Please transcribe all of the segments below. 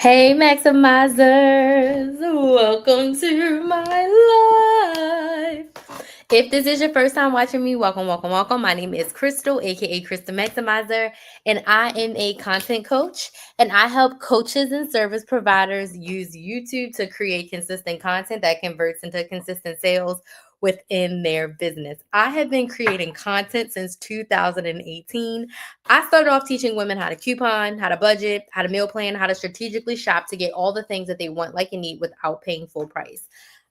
Hey, Maximizers! Welcome to my life. If this is your first time watching me, welcome, welcome, welcome. My name is Crystal, aka Crystal Maximizer, and I am a content coach. And I help coaches and service providers use YouTube to create consistent content that converts into consistent sales within their business. I have been creating content since 2018. I started off teaching women how to coupon, how to budget, how to meal plan, how to strategically shop to get all the things that they want, like, and need without paying full price.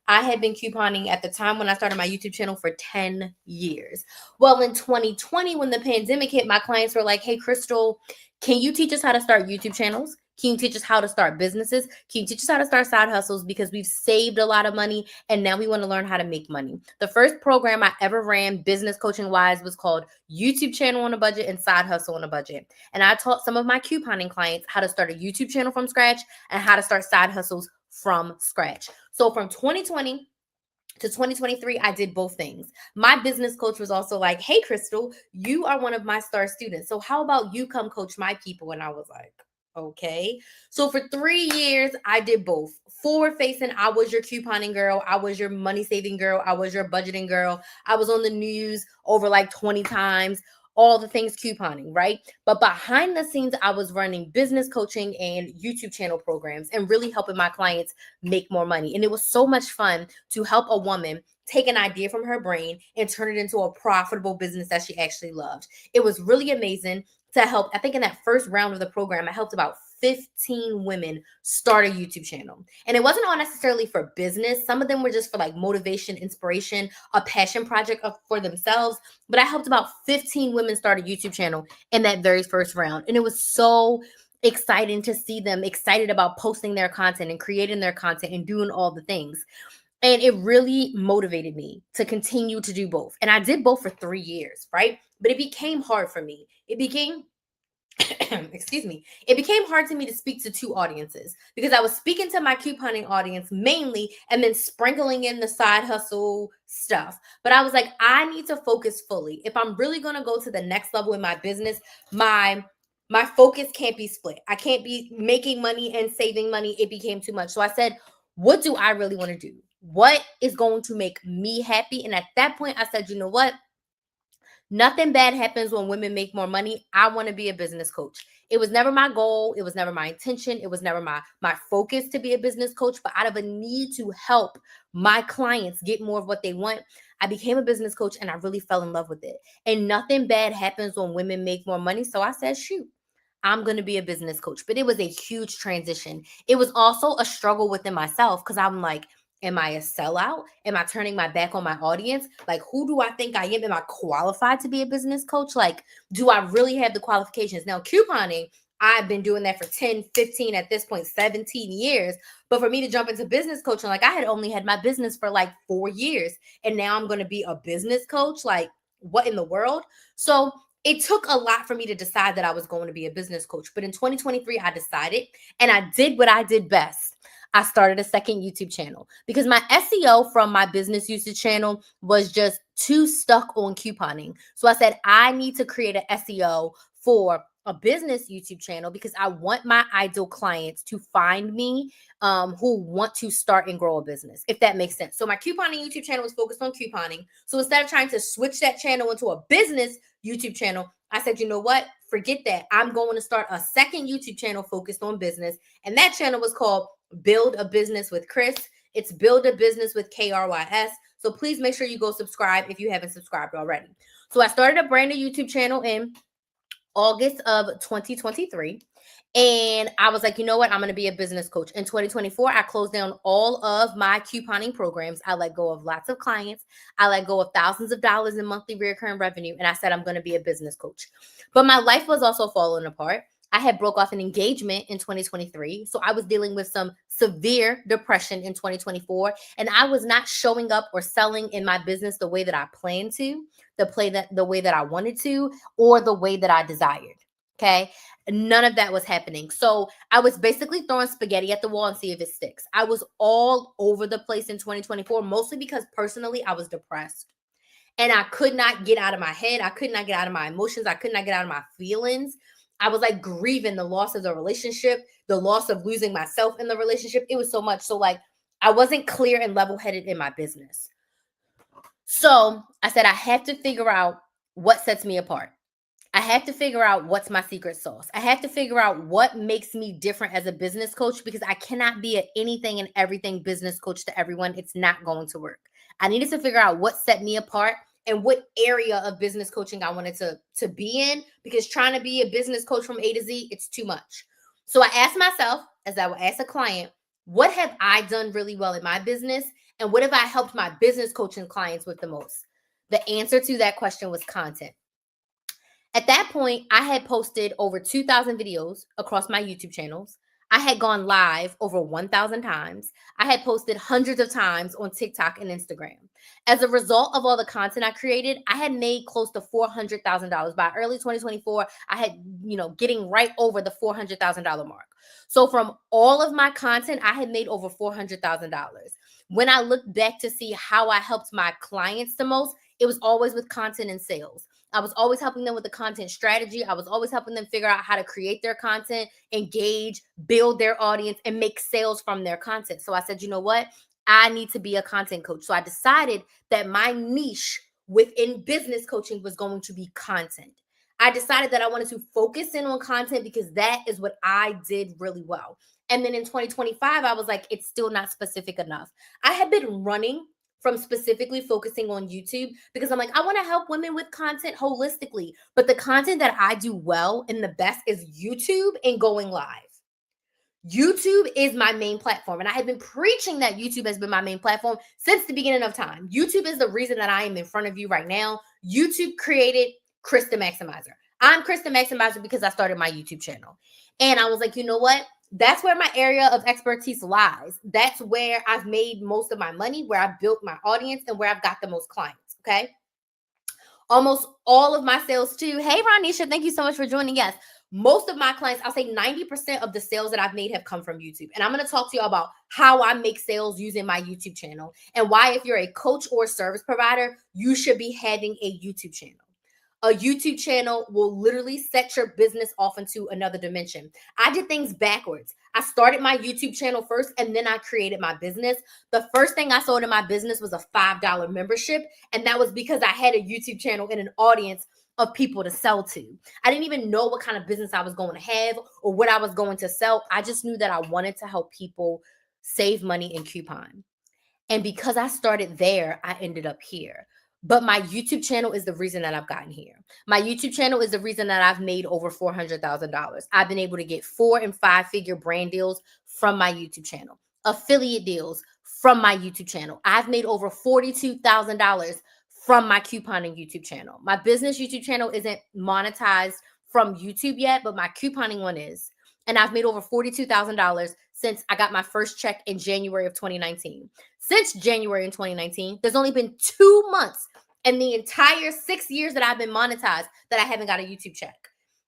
I had been couponing at the time when I started my YouTube channel for 10 years. Well, in 2020, when the pandemic hit, my clients were like, hey, Crystal, can you teach us how to start YouTube channels? Can you teach us how to start businesses? Can you teach us how to start side hustles? Because we've saved a lot of money and now we want to learn how to make money. The first program I ever ran business coaching wise was called YouTube Channel on a Budget and Side Hustle on a Budget. And I taught some of my couponing clients how to start a YouTube channel from scratch and how to start side hustles from scratch. So from 2020 to 2023, I did both things. My business coach was also like, hey, Crystal, you are one of my star students. So how about you come coach my people? And I was like, okay. So for 3 years, I did both. Forward facing, I was your couponing girl. I was your money saving girl. I was your budgeting girl. I was on the news over like 20 times, all the things couponing, right? But behind the scenes, I was running business coaching and YouTube channel programs and really helping my clients make more money. And it was so much fun to help a woman take an idea from her brain and turn it into a profitable business that she actually loved. It was really amazing to help. I think in that first round of the program, I helped about 15 women start a YouTube channel. And it wasn't all necessarily for business. Some of them were just for like motivation, inspiration, a passion project for themselves. But I helped about 15 women start a YouTube channel in that very first round. And it was so exciting to see them excited about posting their content and creating their content and doing all the things. And it really motivated me to continue to do both. And I did both for 3 years, right? But it became hard for me. It became excuse me, it became hard to me to speak to two audiences because I was speaking to my couponing audience mainly and then sprinkling in the side hustle stuff. But I was like, I need to focus fully. If I'm really going to go to the next level in my business, my focus can't be split. I can't be making money and saving money. It became too much. So I said, what do I really want to do? What is going to make me happy? And at that point, I said, you know what? Nothing bad happens when women make more money. I want to be a business coach. It was never my goal. It was never my intention. It was never my focus to be a business coach, but out of a need to help my clients get more of what they want, I became a business coach and I really fell in love with it. And nothing bad happens when women make more money. So I said, shoot, I'm going to be a business coach. But it was a huge transition. It was also a struggle within myself because I'm like, am I a sellout? Am I turning my back on my audience? Like, who do I think I am? Am I qualified to be a business coach? Like, do I really have the qualifications? Now, couponing, I've been doing that for 10, 15, at this point, 17 years. But for me to jump into business coaching, like, I had only had my business for like 4 years. And now I'm going to be a business coach. Like, what in the world? So it took a lot for me to decide that I was going to be a business coach. But in 2023, I decided and I did what I did best. I started a second YouTube channel because my SEO from my business usage channel was just too stuck on couponing. So I said, I need to create an SEO for a business YouTube channel because I want my ideal clients to find me who want to start and grow a business, if that makes sense. So my couponing YouTube channel was focused on couponing. So instead of trying to switch that channel into a business YouTube channel, I said, you know what? Forget that. I'm going to start a second YouTube channel focused on business. And that channel was called Build a Business with Chris. It's Build a Business with KRYS. So please make sure you go subscribe if you haven't subscribed already. So I started a brand new YouTube channel in August of 2023. And I was like, you know what? I'm going to be a business coach. In 2024, I closed down all of my couponing programs. I let go of lots of clients. I let go of thousands of dollars in monthly recurring revenue. And I said, I'm going to be a business coach. But my life was also falling apart. I had broke off an engagement in 2023. So I was dealing with some severe depression in 2024. And I was not showing up or selling in my business the way that I planned to, the way that I wanted to, or the way that I desired. Okay. None of that was happening. So I was basically throwing spaghetti at the wall and see if it sticks. I was all over the place in 2024, mostly because personally I was depressed. And I could not get out of my head. I could not get out of my emotions. I could not get out of my feelings. I was like grieving the loss of the relationship, the loss of losing myself in the relationship. It was so much. So like I wasn't clear and level-headed in my business. So I said, I have to figure out what sets me apart. I have to figure out what's my secret sauce. I have to figure out what makes me different as a business coach, because I cannot be an anything and everything business coach to everyone. It's not going to work. I needed to figure out what set me apart and what area of business coaching I wanted to be in, because trying to be a business coach from A to Z, it's too much. So I asked myself, as I would ask a client, what have I done really well in my business? And what have I helped my business coaching clients with the most? The answer to that question was content. At that point, I had posted over 2,000 videos across my YouTube channels. I had gone live over 1,000 times. I had posted hundreds of times on TikTok and Instagram. As a result of all the content I created, I had made close to $400,000. By early 2024, I had, getting right over the $400,000 mark. So from all of my content, I had made over $400,000. When I looked back to see how I helped my clients the most, it was always with content and sales. I was always helping them with the content strategy. I was always helping them figure out how to create their content, engage, build their audience, and make sales from their content. So I said, you know what? I need to be a content coach. So I decided that my niche within business coaching was going to be content. I decided that I wanted to focus in on content because that is what I did really well. And then in 2025, I was like, it's still not specific enough. I had been running from specifically focusing on YouTube because I'm like, I want to help women with content holistically. But the content that I do well and the best is YouTube and going live. YouTube is my main platform. And I have been preaching that YouTube has been my main platform since the beginning of time. YouTube is the reason that I am in front of you right now. YouTube created Chris the Maximizer. I'm Chris the Maximizer because I started my YouTube channel. And I was like, you know what? That's where my area of expertise lies. That's where I've made most of my money, where I've built my audience, and where I've got the most clients. Okay. Almost all of my sales too. Hey, Ronisha, thank you so much for joining. Yes. Most of my clients, I'll say 90% of the sales that I've made have come from YouTube. And I'm going to talk to you about how I make sales using my YouTube channel and why, if you're a coach or service provider, you should be having a YouTube channel. A YouTube channel will literally set your business off into another dimension. I did things backwards. I started my YouTube channel first, and then I created my business. The first thing I sold in my business was a $5 membership, and that was because I had a YouTube channel and an audience of people to sell to. I didn't even know what kind of business I was going to have or what I was going to sell. I just knew that I wanted to help people save money and coupon. And because I started there, I ended up here. But my YouTube channel is the reason that I've gotten here. My YouTube channel is the reason that I've made over $400,000. I've been able to get 4- and 5-figure brand deals from my YouTube channel, affiliate deals from my YouTube channel. I've made over $42,000 from my couponing YouTube channel. My business YouTube channel isn't monetized from YouTube yet, but my couponing one is. And I've made over $42,000 since I got my first check in January of 2019. Since January in 2019, there's only been 2 months in the entire 6 years that I've been monetized that I haven't got a YouTube check.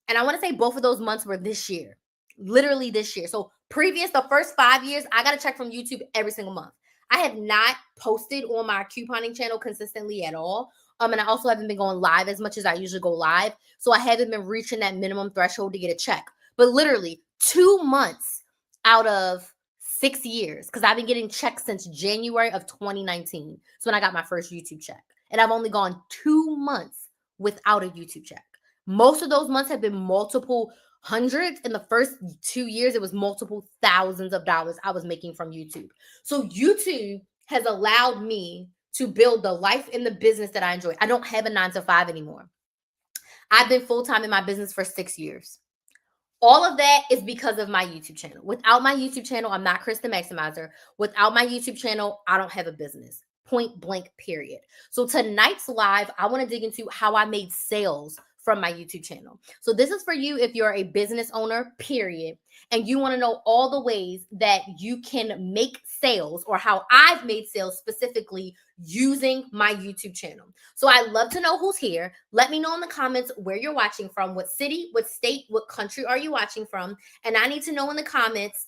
And I want to say both of those months were this year, literally this year. So the first 5 years, I got a check from YouTube every single month. I have not posted on my couponing channel consistently at all. And I also haven't been going live as much as I usually go live. So I haven't been reaching that minimum threshold to get a check. But literally 2 months out of 6 years, because I've been getting checks since January of 2019. So when I got my first YouTube check. And I've only gone 2 months without a YouTube check. Most of those months have been multiple hundreds. In the first 2 years, it was multiple thousands of dollars I was making from YouTube. So YouTube has allowed me to build the life and the business that I enjoy. I don't have a 9-to-5 anymore. I've been full-time in my business for 6 years. All of that is because of my YouTube channel. Without my YouTube channel, I'm not Chris the Maximizer. Without my YouTube channel, I don't have a business. Point blank, period. So tonight's live, I want to dig into how I made sales from my YouTube channel. So this is for you if you're a business owner, period, and you want to know all the ways that you can make sales, or how I've made sales specifically using my YouTube channel. So I'd love to know who's here. Let me know in the comments where you're watching from, what city, what state, what country are you watching from? And I need to know in the comments.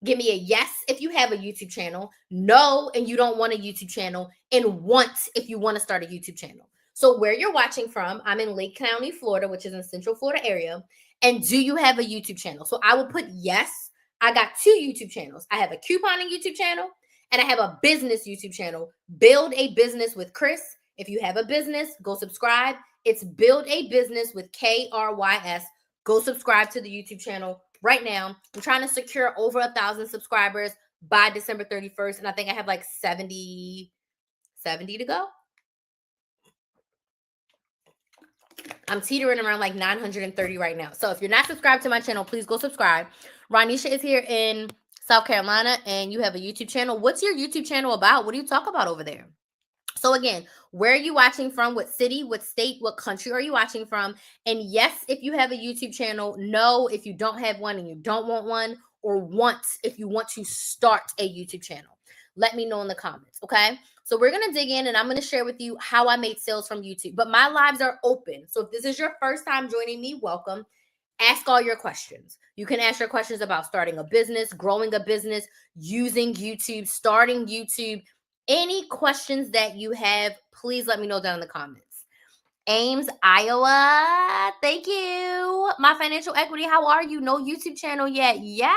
Give me a yes if you have a YouTube channel, no and you don't want a YouTube channel, and want if you want to start a YouTube channel. So where you're watching from, I'm in Lake County, Florida, which is in Central Florida area. And do you have a YouTube channel? So I will put yes. I got 2 YouTube channels. I have a couponing YouTube channel and I have a business YouTube channel. Build a Business with Chris. If you have a business, go subscribe. It's Build a Business with KRYS. Go subscribe to the YouTube channel right now. I'm trying to secure over 1,000 subscribers by December 31st. And I think I have like 70 to go. I'm teetering around like 930 right now. So if you're not subscribed to my channel, please go subscribe. Ronisha is here in South Carolina and you have a YouTube channel. What's your YouTube channel about? What do you talk about over there? So again, where are you watching from? What city, what state, what country are you watching from? And yes, if you have a YouTube channel, no, if you don't have one and you don't want one, or if you want to start a YouTube channel. Let me know in the comments, okay? So we're going to dig in and I'm going to share with you how I made sales from YouTube. But my lives are open. So if this is your first time joining me, welcome. Ask all your questions. You can ask your questions about starting a business, growing a business, using YouTube, starting YouTube. Any questions that you have, please let me know down in the comments. Ames, Iowa. Thank you. My Financial Equity. How are you? No YouTube channel yet. Yeah.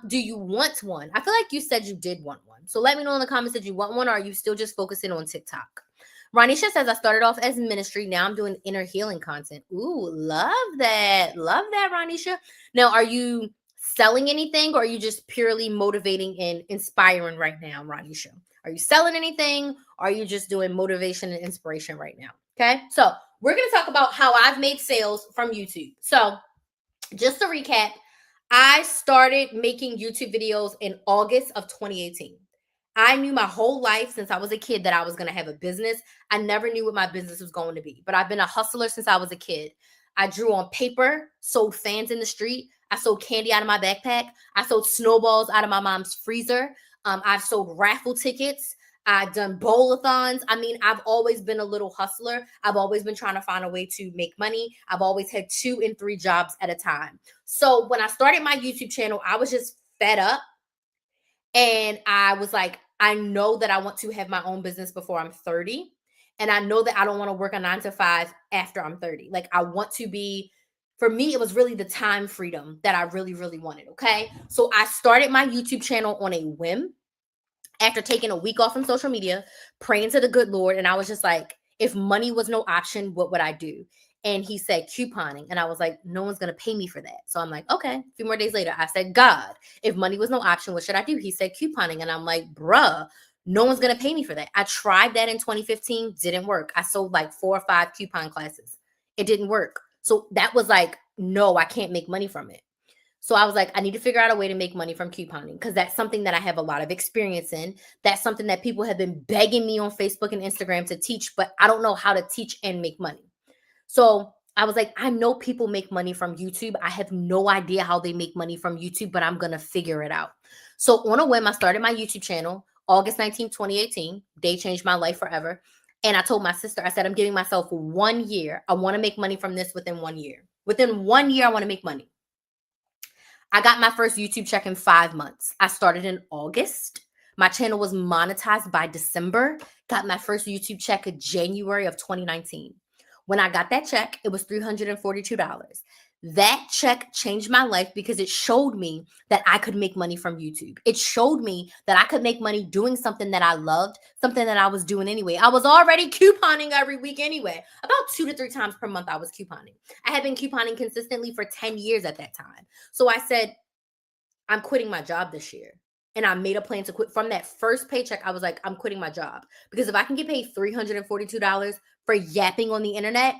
Do you want one? I feel like you said you did want one. So let me know in the comments if you want one or are you still just focusing on TikTok? Ronisha says, I started off as ministry. Now I'm doing inner healing content. Ooh, love that. Love that, Ronisha. Now, are you selling anything or are you just purely motivating and inspiring right now, Ronisha? Are you selling anything or are you just doing motivation and inspiration right now? Okay, so we're going to talk about how I've made sales from YouTube. So just to recap, I started making YouTube videos in August of 2018. I knew my whole life since I was a kid that I was going to have a business. I never knew what my business was going to be, but I've been a hustler since I was a kid. I drew on paper, sold fans in the street. I sold candy out of my backpack. I sold snowballs out of my mom's freezer. I've sold raffle tickets. I've done bowl-a-thons. I mean, I've always been a little hustler. I've always been trying to find a way to make money. I've always had 2 and 3 jobs at a time. So when I started my YouTube channel, I was just fed up. And I was like, I know that I want to have my own business before I'm 30. And I know that I don't want to work a 9 to 5 after I'm 30. Like I want to be, for me, it was really the time freedom that I really, really wanted. Okay. So I started my YouTube channel on a whim after taking a week off from social media, praying to the good Lord. And I was just like, if money was no option, what would I do? And he said couponing. And I was like, no one's going to pay me for that. So I'm like, okay. A few more days later, I said, God, if money was no option, what should I do? He said couponing. And I'm like, bruh, no one's going to pay me for that. I tried that in 2015. Didn't work. I sold like 4 or 5 coupon classes. It didn't work. So that was like, no, I can't make money from it. So I was like, I need to figure out a way to make money from couponing because that's something that I have a lot of experience in. That's something that people have been begging me on Facebook and Instagram to teach, but I don't know how to teach and make money. So I was like, I know people make money from YouTube. I have no idea how they make money from YouTube, but I'm going to figure it out. So on a whim, I started my YouTube channel, August 19th, 2018. They changed my life forever. And I told my sister, I said, I'm giving myself 1 year. I want to make money from this within 1 year. Within 1 year, I want to make money. I got my first YouTube check in 5 months. I started in August. My channel was monetized by December. Got my first YouTube check in January of 2019. When I got that check, it was $342. That check changed my life because it showed me that I could make money from YouTube. It showed me that I could make money doing something that I loved, something that I was doing anyway. I was already couponing every week anyway. About 2 to 3 times per month I was couponing. I had been couponing consistently for 10 years at that time. So I said, I'm quitting my job this year. And I made a plan to quit. From that first paycheck, I was like, I'm quitting my job. Because if I can get paid $342 for yapping on the internet,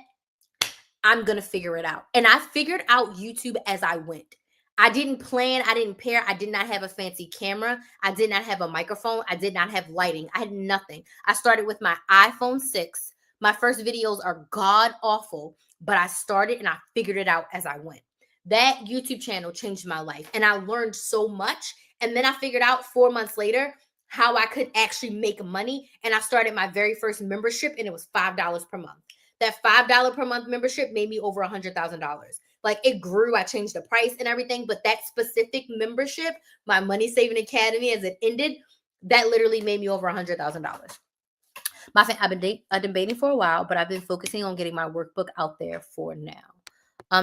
I'm going to figure it out. And I figured out YouTube as I went. I didn't plan. I didn't pair. I did not have a fancy camera. I did not have a microphone. I did not have lighting. I had nothing. I started with my iPhone 6. My first videos are god awful, but I started and I figured it out as I went. That YouTube channel changed my life and I learned so much. And then I figured out 4 months later how I could actually make money. And I started my very first membership and it was $5 per month. That $5 per month membership made me over $100,000. Like it grew. I changed the price and everything. But that specific membership, my Money Saving Academy, as it ended, that literally made me over $100,000. I've been debating for a while, but I've been focusing on getting my workbook out there for now.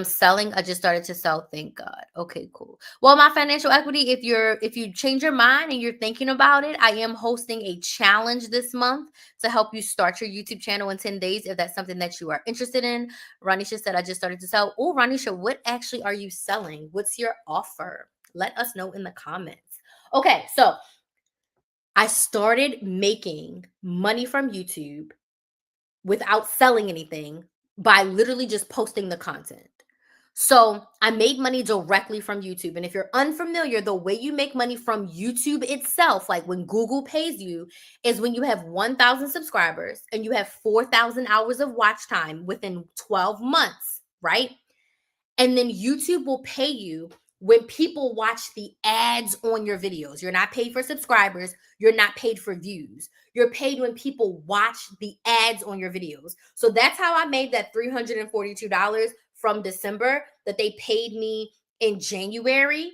Selling, I just started to sell, thank God. Okay, cool. Well, my financial equity, if you change your mind and you're thinking about it, I am hosting a challenge this month to help you start your YouTube channel in 10 days if that's something that you are interested in. Ranisha said I just started to sell. Oh, Ranisha, what actually are you selling? What's your offer? Let us know in the comments. Okay, so I started making money from YouTube without selling anything by literally just posting the content. So I made money directly from YouTube. And if you're unfamiliar, the way you make money from YouTube itself, like when Google pays you, is when you have 1,000 subscribers and you have 4,000 hours of watch time within 12 months, right? And then YouTube will pay you when people watch the ads on your videos. You're not paid for subscribers. You're not paid for views. You're paid when people watch the ads on your videos. So that's how I made that $342 from December that they paid me in January.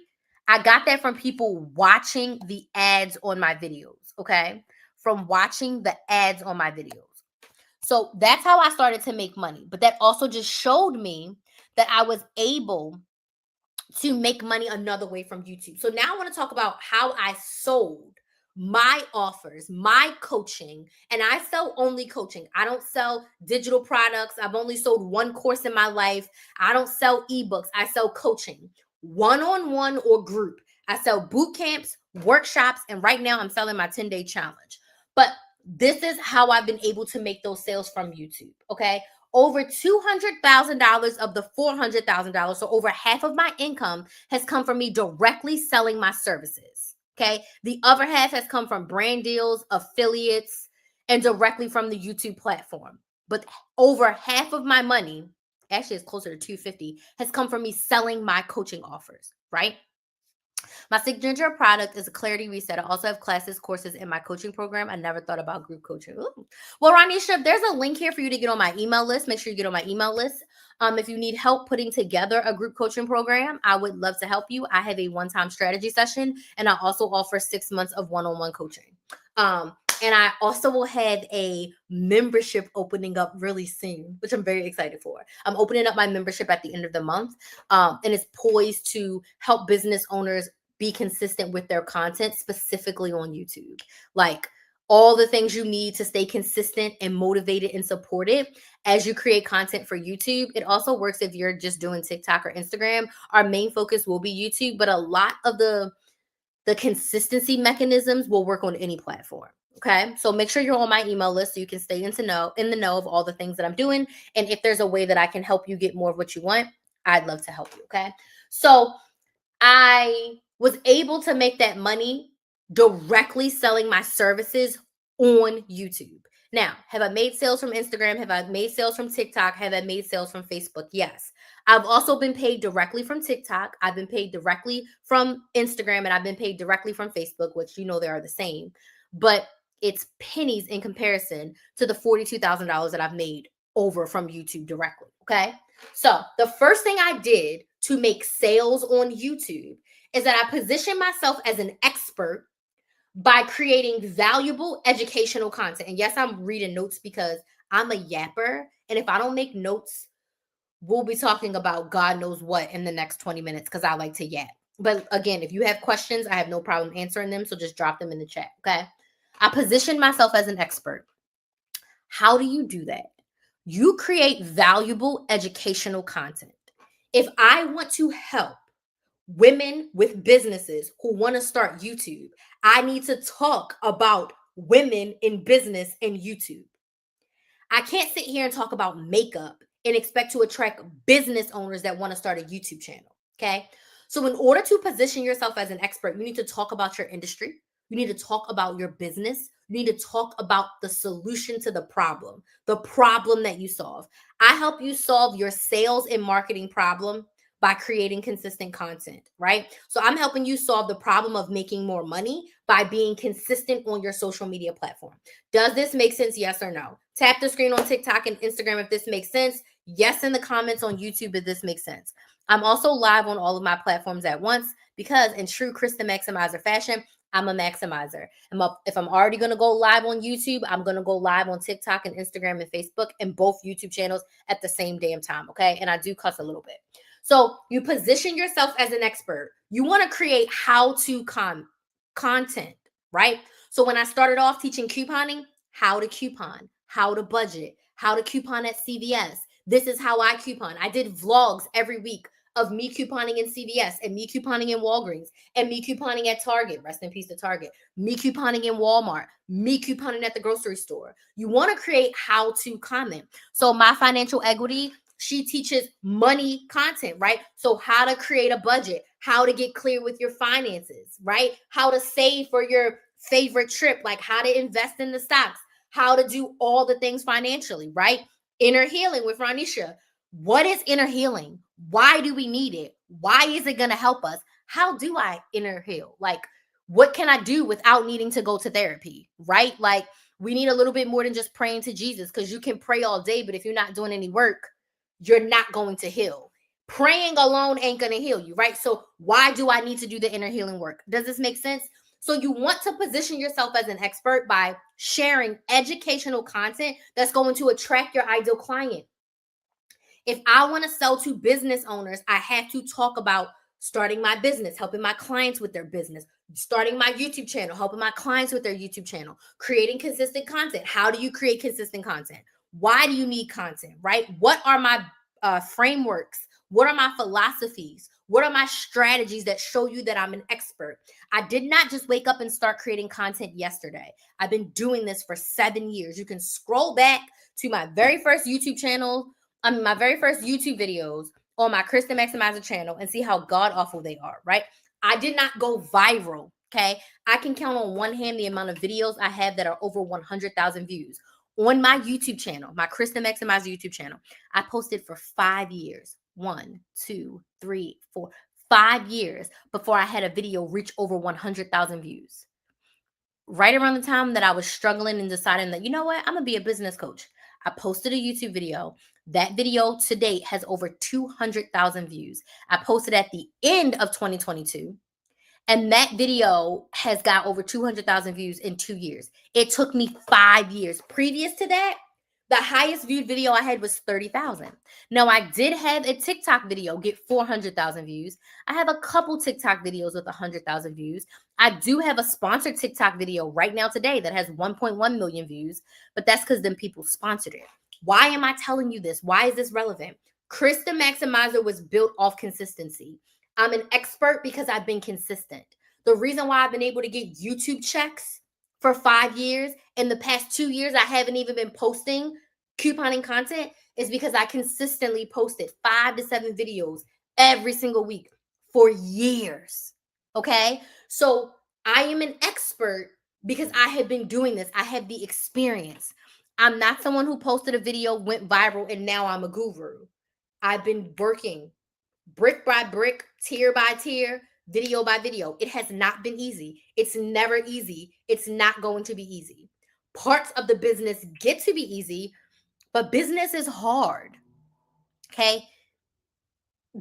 I got that from people watching the ads on my videos, okay? From watching the ads on my videos. So that's how I started to make money. But that also just showed me that I was able to make money another way from YouTube. So now I want to talk about how I sold my offers, my coaching, and I sell only coaching. I don't sell digital products. I've only sold one course in my life. I don't sell ebooks. I sell coaching, one-on-one or group. I sell boot camps, workshops, and right now I'm selling my 10-day challenge. But this is how I've been able to make those sales from YouTube, okay? Over $200,000 of the $400,000, so over half of my income has come from me directly selling my services, okay? The other half has come from brand deals, affiliates, and directly from the YouTube platform. But over half of my money, actually it's closer to 250, has come from me selling my coaching offers, right? My signature product is a clarity reset. I also have classes, courses in my coaching program. I never thought about group coaching. Ooh. Well, Ranisha, there's a link here for you to get on my email list. Make sure you get on my email list. If you need help putting together a group coaching program, I would love to help you. I have a one-time strategy session, and I also offer 6 months of one-on-one coaching. And I also will have a membership opening up really soon, which I'm very excited for. I'm opening up my membership at the end of the month, and it's poised to help business owners be consistent with their content, specifically on YouTube. Like all the things you need to stay consistent and motivated and supported as you create content for YouTube. It also works if you're just doing TikTok or Instagram. Our main focus will be YouTube, but a lot of the consistency mechanisms will work on any platform. Okay. So make sure you're on my email list so you can stay in the know of all the things that I'm doing. And if there's a way that I can help you get more of what you want, I'd love to help you. Okay. So I was able to make that money directly selling my services on YouTube. Now, have I made sales from Instagram? Have I made sales from TikTok? Have I made sales from Facebook? Yes. I've also been paid directly from TikTok. I've been paid directly from Instagram, and I've been paid directly from Facebook, which you know they are the same. But it's pennies in comparison to the $42,000 that I've made over from YouTube directly. Okay. So the first thing I did to make sales on YouTube is that I position myself as an expert by creating valuable educational content. And yes, I'm reading notes because I'm a yapper. And if I don't make notes, we'll be talking about God knows what in the next 20 minutes because I like to yap. But again, if you have questions, I have no problem answering them. So just drop them in the chat. Okay. I position myself as an expert. How do you do that? You create valuable educational content. If I want to help women with businesses who want to start YouTube, I need to talk about women in business and YouTube. I can't sit here and talk about makeup and expect to attract business owners that want to start a YouTube channel. Okay. So, in order to position yourself as an expert, you need to talk about your industry. You need to talk about your business. You need to talk about the solution to the problem that you solve. I help you solve your sales and marketing problem by creating consistent content, right? So I'm helping you solve the problem of making more money by being consistent on your social media platform. Does this make sense? Yes or no? Tap the screen on TikTok and Instagram if this makes sense. Yes, in the comments on YouTube if this makes sense. I'm also live on all of my platforms at once because in true Krista Maximizer fashion, I'm a maximizer. If I'm already going to go live on YouTube, I'm going to go live on TikTok and Instagram and Facebook and both YouTube channels at the same damn time, okay? And I do cuss a little bit. So you position yourself as an expert. You want to create how-to content, right? So when I started off teaching couponing, how to coupon, how to budget, how to coupon at CVS. This is how I coupon. I did vlogs every week of me couponing in CVS and me couponing in Walgreens and me couponing at Target. Rest in peace to Target. Me couponing in Walmart. Me couponing at the grocery store. You want to create how-to comment. So my financial equity, she teaches money content, right? So how to create a budget, how to get clear with your finances, right? How to save for your favorite trip, like how to invest in the stocks, how to do all the things financially, right? Inner healing with Ronisha. What is inner healing? Why do we need it? Why is it going to help us? How do I inner heal? Like, what can I do without needing to go to therapy, right? Like, we need a little bit more than just praying to Jesus, because you can pray all day, but if you're not doing any work, you're not going to heal. Praying alone ain't going to heal you, right? So why do I need to do the inner healing work? Does this make sense? So you want to position yourself as an expert by sharing educational content that's going to attract your ideal client. If I want to sell to business owners, I have to talk about starting my business, helping my clients with their business, starting my YouTube channel, helping my clients with their YouTube channel, creating consistent content. How do you create consistent content? Why do you need content, right? What are my frameworks? What are my philosophies? What are my strategies that show you that I'm an expert? I did not just wake up and start creating content yesterday. I've been doing this for 7 years. You can scroll back to my very first YouTube channel, my very first YouTube videos on my Krista Maximizer channel and see how god awful they are, right? I did not go viral, okay? I can count on one hand the amount of videos I have that are over 100,000 views. On my YouTube channel, my Krista Maximizer YouTube channel, I posted for 5 years. 1, 2, 3, 4, 5 years before I had a video reach over 100,000 views. Right around the time that I was struggling and deciding that, you know what, I'm going to be a business coach, I posted a YouTube video. That video to date has over 200,000 views. I posted at the end of 2022. And that video has got over 200,000 views in 2 years. It took me 5 years. Previous to that, the highest viewed video I had was 30,000. Now, I did have a TikTok video get 400,000 views. I have a couple TikTok videos with 100,000 views. I do have a sponsored TikTok video right now today that has 1.1 million views, but that's because them people sponsored it. Why am I telling you this? Why is this relevant? Krista Maximizer was built off consistency. I'm an expert because I've been consistent. The reason why I've been able to get YouTube checks for 5 years, in the past 2 years, I haven't even been posting couponing content, is because I consistently posted 5 to 7 videos every single week for years. Okay? So I am an expert because I have been doing this. I have the experience. I'm not someone who posted a video, went viral, and now I'm a guru. I've been working brick by brick, tier by tier, video by video. It has not been easy. It's never easy. It's not going to be easy. Parts of the business get to be easy, but business is hard. Okay?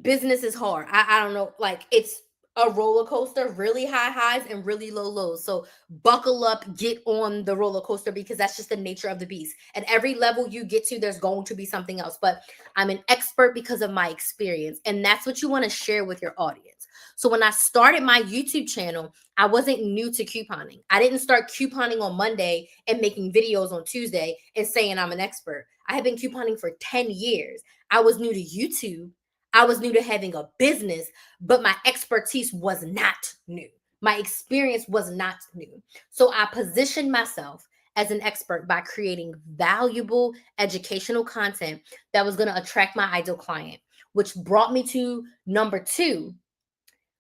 Business is hard. I don't know. Like, it's a roller coaster, really high highs and really low lows. So buckle up, get on the roller coaster, because that's just the nature of the beast. At every level you get to, there's going to be something else. But I'm an expert because of my experience. And that's what you want to share with your audience. So when I started my YouTube channel, I wasn't new to couponing. I didn't start couponing on Monday and making videos on Tuesday and saying I'm an expert. I have been couponing for 10 years. I was new to YouTube. I was new to having a business, but my expertise was not new. My experience was not new. So I positioned myself as an expert by creating valuable educational content that was going to attract my ideal client, which brought me to number 2,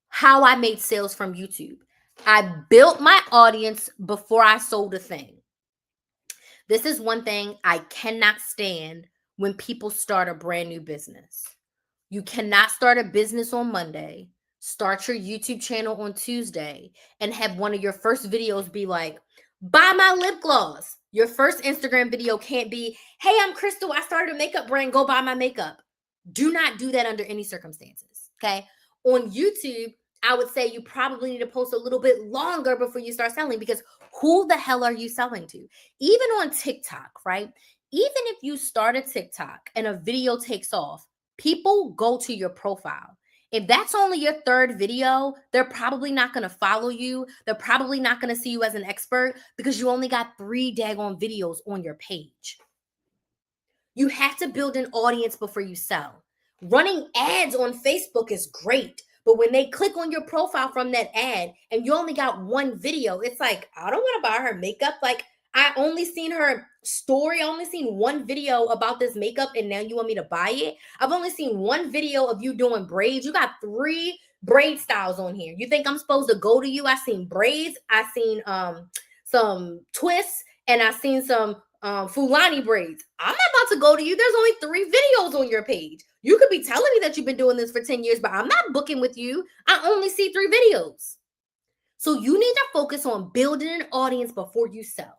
how I made sales from YouTube. I built my audience before I sold a thing. This is one thing I cannot stand when people start a brand new business. You cannot start a business on Monday, start your YouTube channel on Tuesday, and have one of your first videos be like, buy my lip gloss. Your first Instagram video can't be, hey, I'm Crystal, I started a makeup brand, go buy my makeup. Do not do that under any circumstances, okay? On YouTube, I would say you probably need to post a little bit longer before you start selling, because who the hell are you selling to? Even on TikTok, right? Even if you start a TikTok and a video takes off, people go to your profile. If that's only your third video, they're probably not going to follow you. They're probably not going to see you as an expert because you only got 3 daggone videos on your page. You have to build an audience before you sell. Running ads on Facebook is great, but when they click on your profile from that ad and you only got one video, it's like, I don't want to buy her makeup. Like, I only seen her story, I only seen one video about this makeup, and now you want me to buy it? I've only seen one video of you doing braids. You got 3 braid styles on here. You think I'm supposed to go to you? I seen braids, I seen some twists, and I seen some Fulani braids. I'm not about to go to you. There's only 3 videos on your page. You could be telling me that you've been doing this for 10 years, but I'm not booking with you. I only see 3 videos. So you need to focus on building an audience before you sell.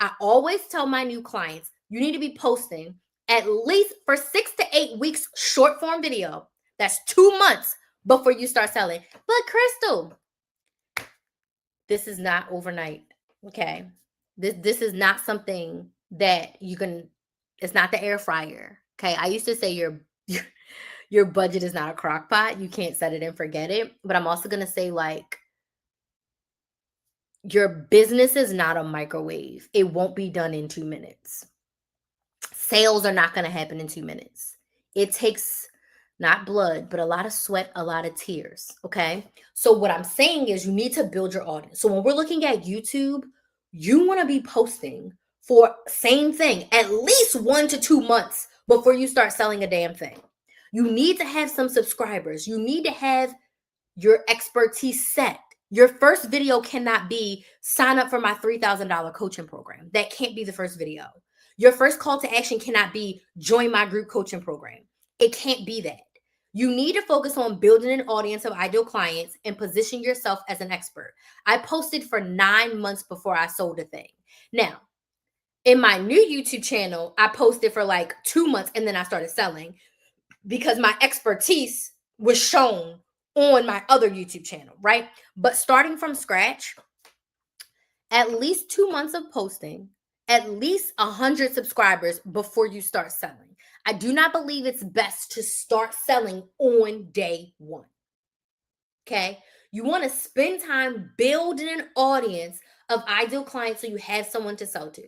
I always tell my new clients, you need to be posting at least for 6 to 8 weeks short form video. That's 2 months before you start selling. But Crystal, this is not overnight. Okay. This is not something that you can, it's not the air fryer. Okay. I used to say your budget is not a crock pot. You can't set it and forget it. But I'm also going to say, like, your business is not a microwave. It won't be done in 2 minutes. Sales are not going to happen in 2 minutes. It takes not blood, but a lot of sweat, a lot of tears. Okay. So what I'm saying is you need to build your audience. So when we're looking at YouTube, you want to be posting for same thing, at least 1 to 2 months before you start selling a damn thing. You need to have some subscribers. You need to have your expertise set. Your first video cannot be sign up for my $3,000 coaching program. That can't be the first video. Your first call to action cannot be join my group coaching program. It can't be that. You need to focus on building an audience of ideal clients and position yourself as an expert. I posted for 9 months before I sold a thing. Now, in my new YouTube channel, I posted for like 2 months and then I started selling because my expertise was shown on my other YouTube channel, right? But starting from scratch, at least 2 months of posting, at least 100 subscribers before you start selling. I do not believe it's best to start selling on day 1. Okay? You want to spend time building an audience of ideal clients so you have someone to sell to.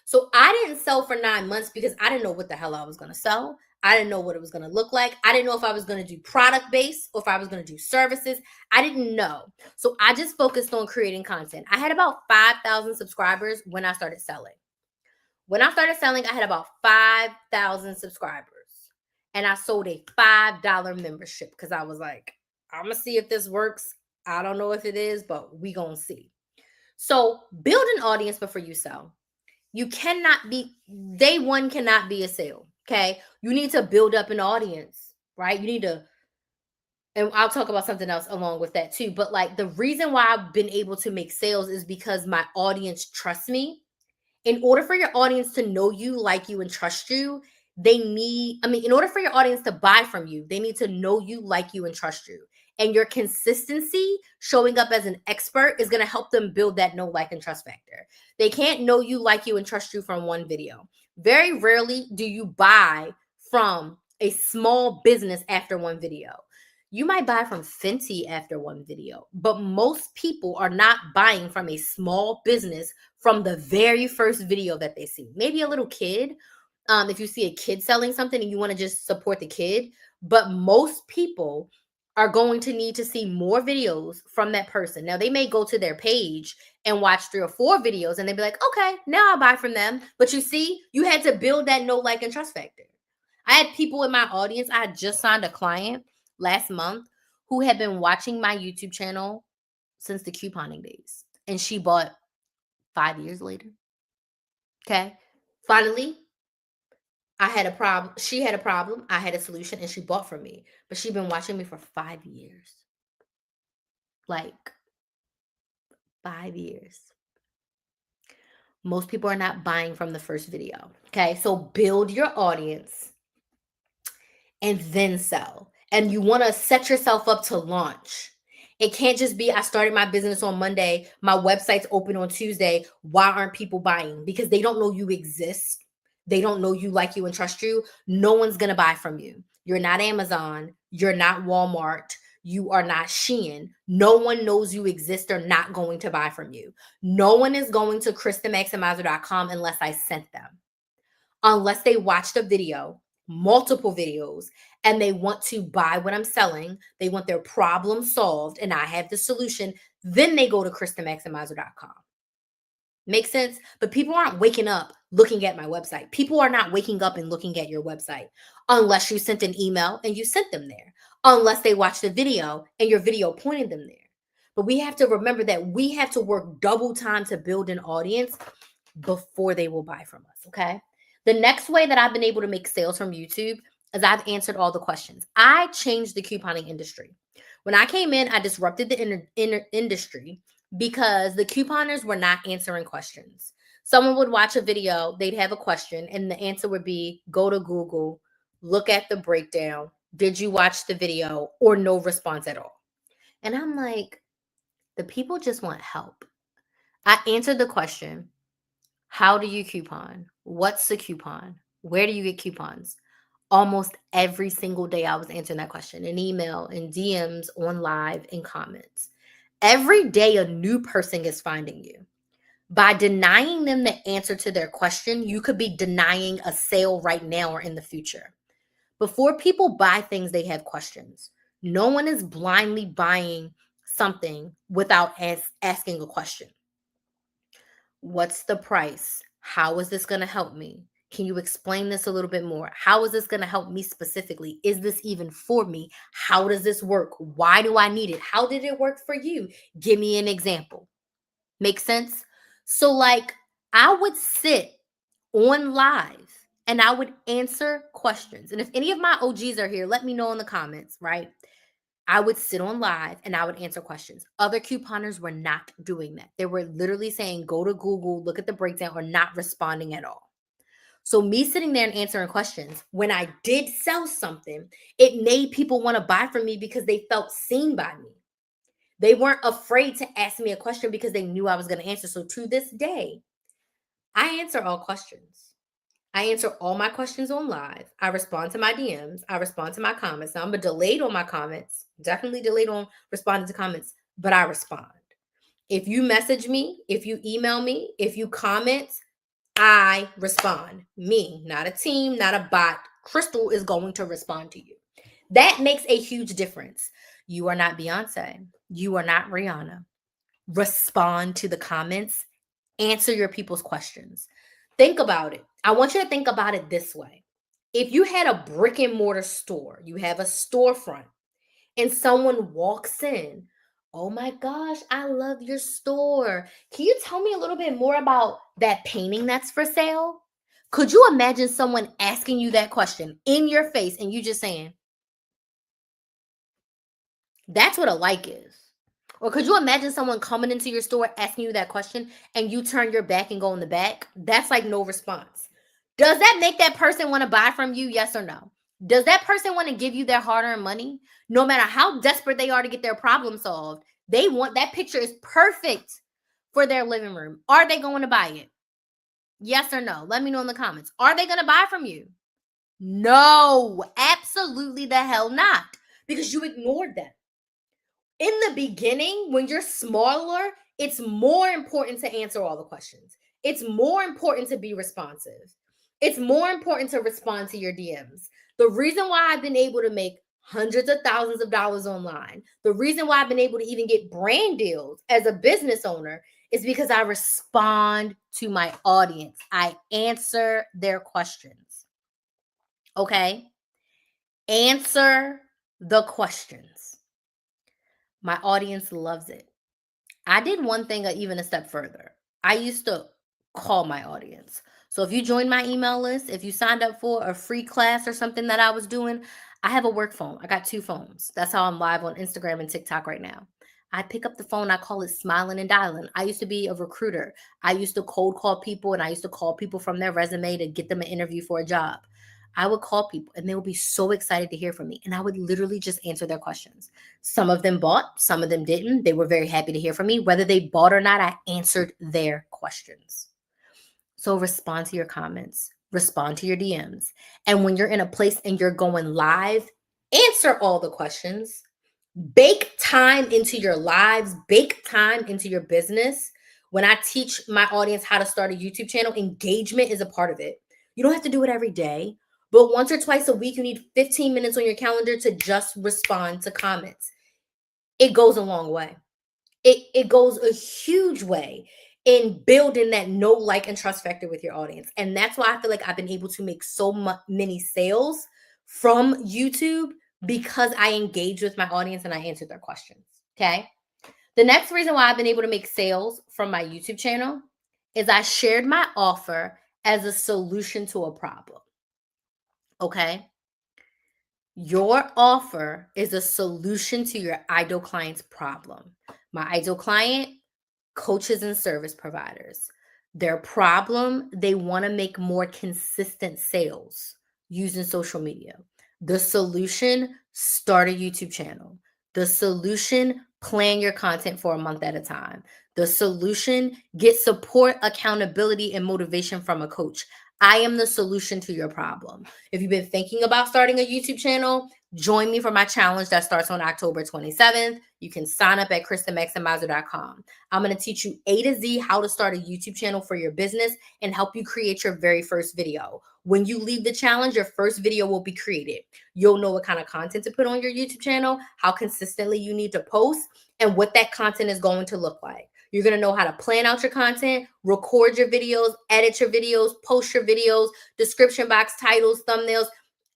So I didn't sell for 9 months because I didn't know what the hell I was going to sell. I didn't know what it was going to look like. I didn't know if I was going to do product based or if I was going to do services. I didn't know. So I just focused on creating content. I had about 5,000 subscribers when I started selling. When I started selling, I had about 5,000 subscribers. And I sold a $5 membership because I was like, I'm going to see if this works. I don't know if it is, but we going to see. So build an audience before you sell. You cannot be, day 1 cannot be a sale. Okay. You need to build up an audience, right? You need to, and I'll talk about something else along with that too. But like the reason why I've been able to make sales is because my audience trusts me. In order for your audience to know you, like you, and trust you, in order for your audience to buy from you, they need to know you, like you, and trust you. And your consistency showing up as an expert is going to help them build that know, like, and trust factor. They can't know you, like you, and trust you from one video. Very rarely do you buy from a small business after one video. You might buy from Fenty after one video, but most people are not buying from a small business from the very first video that they see. Maybe a little kid, if you see a kid selling something and you want to just support the kid, but most people are going to need to see more videos from that person. Now, they may go to their page and watch 3 or 4 videos and they'll be like, okay, now I'll buy from them. But you see, you had to build that know, like, and trust factor. I had people in my audience. I had just signed a client last month who had been watching my YouTube channel since the couponing days. And she bought 5 years later. Okay. Finally, I had a problem. She had a problem. I had a solution and she bought from me. But she'd been watching me for 5 years. Like 5 years. Most people are not buying from the first video. Okay. So build your audience and then sell. And you want to set yourself up to launch. It can't just be I started my business on Monday, my website's open on Tuesday. Why aren't people buying? Because they don't know you exist. They don't know you, like you, and trust you. No one's going to buy from you. You're not Amazon. You're not Walmart. You are not Shein. No one knows you exist. They're not going to buy from you. No one is going to KristaMaximizer.com unless I sent them. Unless they watched a video, multiple videos, and they want to buy what I'm selling, they want their problem solved, and I have the solution, then they go to KristaMaximizer.com. Make sense? But people aren't waking up looking at my website. People are not waking up and looking at your website unless you sent an email and you sent them there, unless they watched a video and your video pointed them there. But we have to remember that we have to work double time to build an audience before they will buy from us, okay? The next way that I've been able to make sales from YouTube is I've answered all the questions. I changed the couponing industry. When I came in, I disrupted the industry because the couponers were not answering questions. Someone would watch a video, they'd have a question, and the answer would be, go to Google, look at the breakdown, did you watch the video, or no response at all. And I'm like, the people just want help. I answered the question, how do you coupon? What's the coupon? Where do you get coupons? Almost every single day I was answering that question in email, in DMs, on live, in comments. Every day a new person is finding you. By denying them the answer to their question, you could be denying a sale right now or in the future. Before people buy things, they have questions. No one is blindly buying something without asking a question. What's the price? How is this going to help me? Can you explain this a little bit more? How is this going to help me specifically? Is this even for me? How does this work? Why do I need it? How did it work for you? Give me an example. Make sense? So like I would sit on live and I would answer questions. And if any of my OGs are here, let me know in the comments, right? I would sit on live and I would answer questions. Other couponers were not doing that. They were literally saying, go to Google, look at the breakdown, or not responding at all. So me sitting there and answering questions, when I did sell something, it made people want to buy from me because they felt seen by me. They weren't afraid to ask me a question because they knew I was going to answer. So to this day, I answer all questions. I answer all my questions on live. I respond to my DMs. I respond to my comments. Now, I'm delayed on my comments, definitely delayed on responding to comments, but I respond. If you message me, if you email me, if you comment, I respond. Me, not a team, not a bot. Crystal is going to respond to you. That makes a huge difference. You are not Beyonce. You are not Rihanna. Respond to the comments. Answer your people's questions. Think about it. I want you to think about it this way. If you had a brick and mortar store, you have a storefront, and someone walks in, oh my gosh, I love your store. Can you tell me a little bit more about that painting that's for sale? Could you imagine someone asking you that question in your face and you just saying, that's what a like is? Or could you imagine someone coming into your store asking you that question and you turn your back and go in the back? That's like no response. Does that make that person want to buy from you? Yes or no? Does that person want to give you their hard-earned money? No matter how desperate they are to get their problem solved, they want that picture is perfect for their living room. Are they going to buy it? Yes or no? Let me know in the comments. Are they going to buy from you? No, absolutely the hell not, because you ignored them. In the beginning, when you're smaller, it's more important to answer all the questions. It's more important to be responsive. It's more important to respond to your DMs. The reason why I've been able to make hundreds of thousands of dollars online, the reason why I've been able to even get brand deals as a business owner is because I respond to my audience. I answer their questions. Okay? Answer the questions. My audience loves it. I did one thing even a step further. I used to call my audience. So if you joined my email list, if you signed up for a free class or something that I was doing, I have a work phone. I got 2 phones. That's how I'm live on Instagram and TikTok right now. I pick up the phone. I call it smiling and dialing. I used to be a recruiter. I used to cold call people and I used to call people from their resume to get them an interview for a job. I would call people and they would be so excited to hear from me. And I would literally just answer their questions. Some of them bought, some of them didn't. They were very happy to hear from me. Whether they bought or not, I answered their questions. So respond to your comments, respond to your DMs. And when you're in a place and you're going live, answer all the questions. Bake time into your lives, bake time into your business. When I teach my audience how to start a YouTube channel, engagement is a part of it. You don't have to do it every day, but once or twice a week, you need 15 minutes on your calendar to just respond to comments. It goes a long way. It goes a huge way in building that know, like, and trust factor with your audience. And that's why I feel like I've been able to make so many sales from YouTube, because I engage with my audience and I answered their questions. Okay. The next reason why I've been able to make sales from my YouTube channel is I shared my offer as a solution to a problem. Okay. Your offer is a solution to your ideal client's problem. My ideal client, coaches and service providers. Their problem, they want to make more consistent sales using social media. The solution, start a YouTube channel. The solution, plan your content for a month at a time. The solution, get support, accountability, and motivation from a coach. I am the solution to your problem. If you've been thinking about starting a YouTube channel, join me for my challenge that starts on October 27th. You can sign up at KristaMaximizer.com. I'm going to teach you A to Z how to start a YouTube channel for your business and help you create your very first video. When you leave the challenge, your first video will be created. You'll know what kind of content to put on your YouTube channel, how consistently you need to post, and what that content is going to look like. You're going to know how to plan out your content, record your videos, edit your videos, post your videos, description box, titles, thumbnails,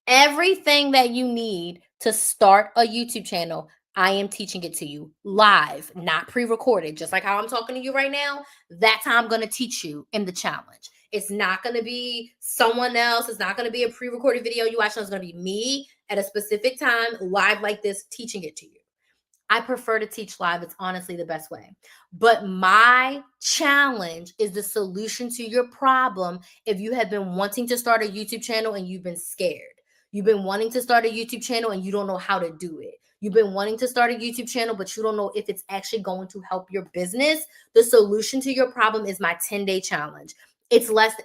everything that you need to start a YouTube channel. I am teaching it to you live, not pre-recorded. Just like how I'm talking to you right now, that's how I'm going to teach you in the challenge. It's not going to be someone else. It's not going to be a pre-recorded video you watch. It's going to be me at a specific time, live like this, teaching it to you. I prefer to teach live. It's honestly the best way. But my challenge is the solution to your problem if you have been wanting to start a YouTube channel and you've been scared. You've been wanting to start a YouTube channel and you don't know how to do it. You've been wanting to start a YouTube channel, but you don't know if it's actually going to help your business. The solution to your problem is my 10-day challenge. It's less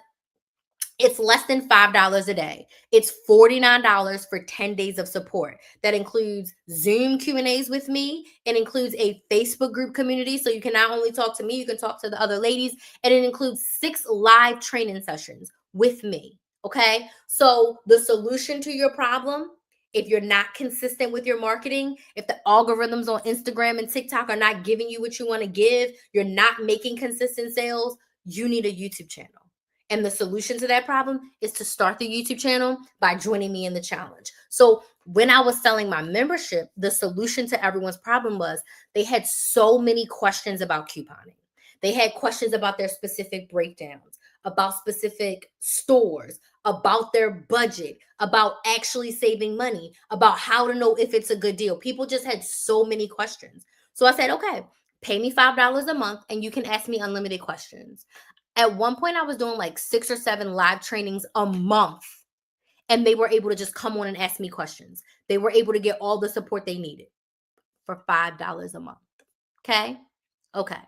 than $5 a day. It's $49 for 10 days of support. That includes Zoom Q&As with me. It includes a Facebook group community. So you can not only talk to me, you can talk to the other ladies. And it includes 6 live training sessions with me. Okay. So the solution to your problem, if you're not consistent with your marketing, if the algorithms on Instagram and TikTok are not giving you what you want to give, you're not making consistent sales, you need a YouTube channel. And the solution to that problem is to start the YouTube channel by joining me in the challenge. So when I was selling my membership, the solution to everyone's problem was they had so many questions about couponing. They had questions about their specific breakdowns, about specific stores, about their budget, about actually saving money, about how to know if it's a good deal. People just had so many questions. So I said, okay, pay me $5 a month and you can ask me unlimited questions. At one point, I was doing like 6 or 7 live trainings a month, and they were able to just come on and ask me questions. They were able to get all the support they needed for $5 a month. Okay? Okay.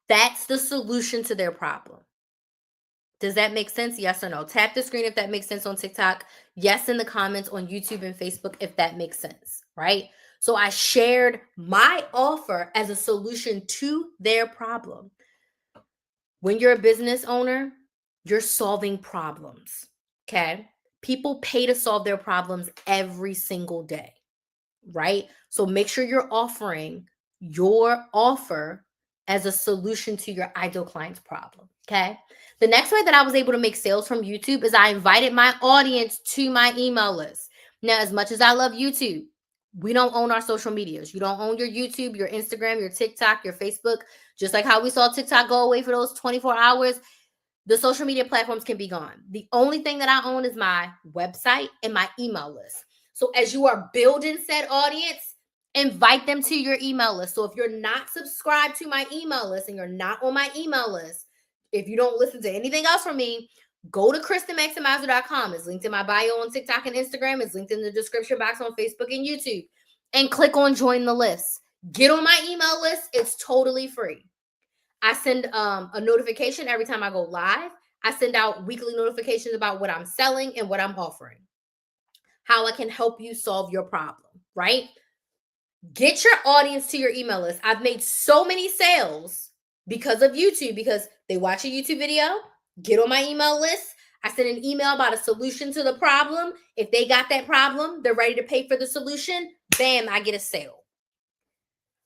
That's the solution to their problem. Does that make sense? Yes or no? Tap the screen if that makes sense on TikTok. Yes in the comments on YouTube and Facebook if that makes sense, right? So I shared my offer as a solution to their problem. When you're a business owner, you're solving problems, okay? People pay to solve their problems every single day, right? So make sure you're offering your offer as a solution to your ideal client's problem, okay? The next way that I was able to make sales from YouTube is I invited my audience to my email list. Now, as much as I love YouTube, we don't own our social medias. You don't own your YouTube, your Instagram, your TikTok, your Facebook. Just like how we saw TikTok go away for those 24 hours, the social media platforms can be gone. The only thing that I own is my website and my email list. So as you are building said audience, invite them to your email list. So if you're not subscribed to my email list and you're not on my email list, if you don't listen to anything else from me, Go to KristenMaximizer.com. It's linked in my bio on TikTok and Instagram. It's linked in the description box on Facebook and YouTube. And click on join the list. Get on my email list. It's totally free. I send a notification every time I go live. I send out weekly notifications about what I'm selling and what I'm offering, how I can help you solve your problem, right? Get your audience to your email list. I've made so many sales because of YouTube, because they watch a YouTube video, get on my email list. I send an email about a solution to the problem. If they got that problem, they're ready to pay for the solution. Bam, I get a sale.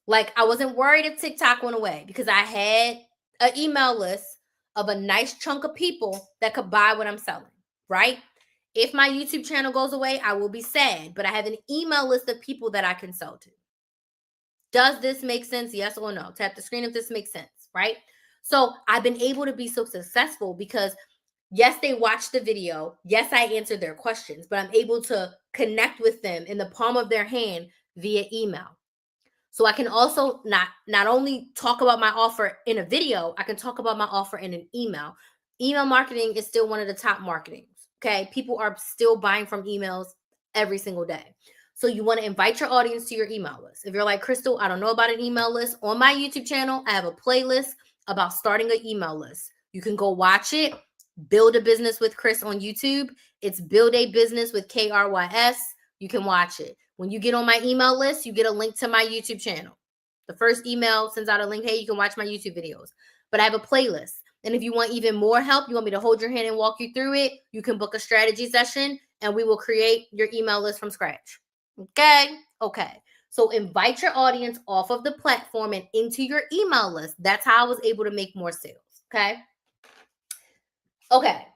Like, I wasn't worried if TikTok went away because I had an email list of a nice chunk of people that could buy what I'm selling, right? If my YouTube channel goes away, I will be sad, but I have an email list of people that I can sell to. Does this make sense? Yes or no? Tap the screen if this makes sense, right? So I've been able to be so successful because yes, they watch the video. Yes, I answer their questions, but I'm able to connect with them in the palm of their hand via email. So I can also not only talk about my offer in a video, I can talk about my offer in an email. Email marketing is still one of the top marketings. Okay. People are still buying from emails every single day. So you want to invite your audience to your email list. If you're like, Crystal, I don't know about an email list, on my YouTube channel, I have a playlist about starting an email list. You can go watch it. Build a Business with Chris on YouTube. It's Build a Business with KRYS. You can watch it. When you get on my email list, you get a link to my YouTube channel. The first email sends out a link. Hey, you can watch my YouTube videos. But I have a playlist. And if you want even more help, you want me to hold your hand and walk you through it, you can book a strategy session and we will create your email list from scratch. Okay? Okay. So invite your audience off of the platform and into your email list. That's how I was able to make more sales. Okay? Okay.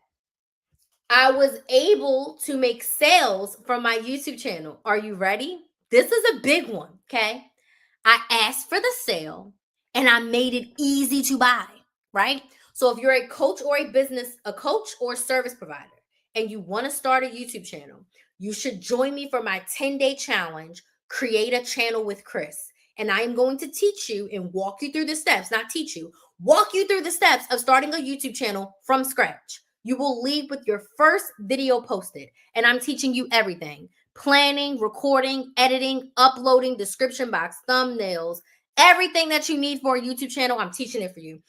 I was able to make sales from my YouTube channel. Are you ready? This is a big one, okay? I asked for the sale and I made it easy to buy, right? So if you're a coach or a coach or service provider, and you want to start a YouTube channel, you should join me for my 10-day challenge, Create a Channel with Chris. And I am going to teach you and walk you through the steps, not teach you, walk you through the steps of starting a YouTube channel from scratch. You will leave with your first video posted, and I'm teaching you everything: planning, recording, editing, uploading, description box, thumbnails, everything that you need for a YouTube channel. I'm teaching it for you.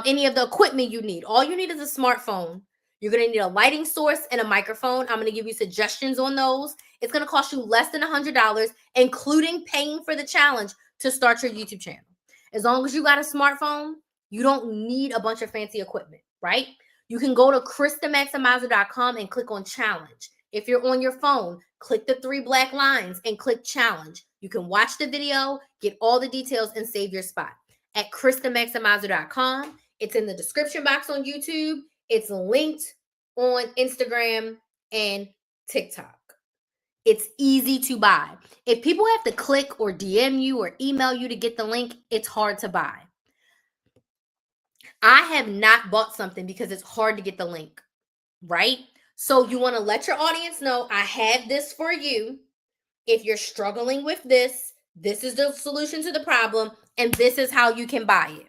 Any of the equipment you need. All you need is a smartphone. You're going to need a lighting source and a microphone. I'm going to give you suggestions on those. It's going to cost you less than $100, including paying for the challenge to start your YouTube channel. As long as you got a smartphone, you don't need a bunch of fancy equipment, right? You can go to KristenMaximizer.com and click on challenge. If you're on your phone, click the 3 black lines and click challenge. You can watch the video, get all the details, and save your spot at KristenMaximizer.com. It's in the description box on YouTube. It's linked on Instagram and TikTok. It's easy to buy. If people have to click or DM you or email you to get the link, it's hard to buy. I have not bought something because it's hard to get the link, right? So you want to let your audience know, I have this for you. If you're struggling with this, this is the solution to the problem, and this is how you can buy it.